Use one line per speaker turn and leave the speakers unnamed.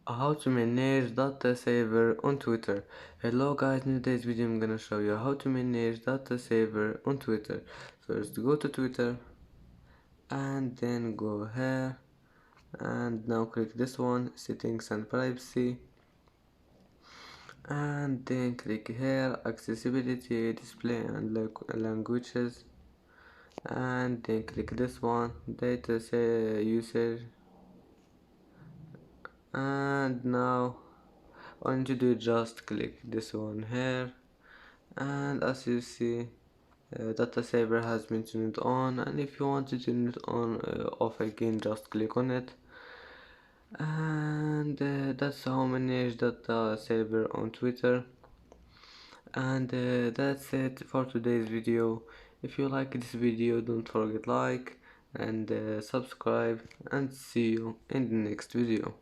How to manage data saver on Twitter. Hello guys, in today's video I'm gonna show you how to manage data saver on Twitter. First go to Twitter and then go here and now click this one, settings and privacy, and then click here, accessibility, display and languages, and then click this one, data usage, and now all you need to do is just click this one here, and as you see data saver has been turned on, and if you want to turn it on off again, just click on it. And that's how manage data saver on Twitter. And that's it for today's video. If you like this video, don't forget like and subscribe, and see you in the next video.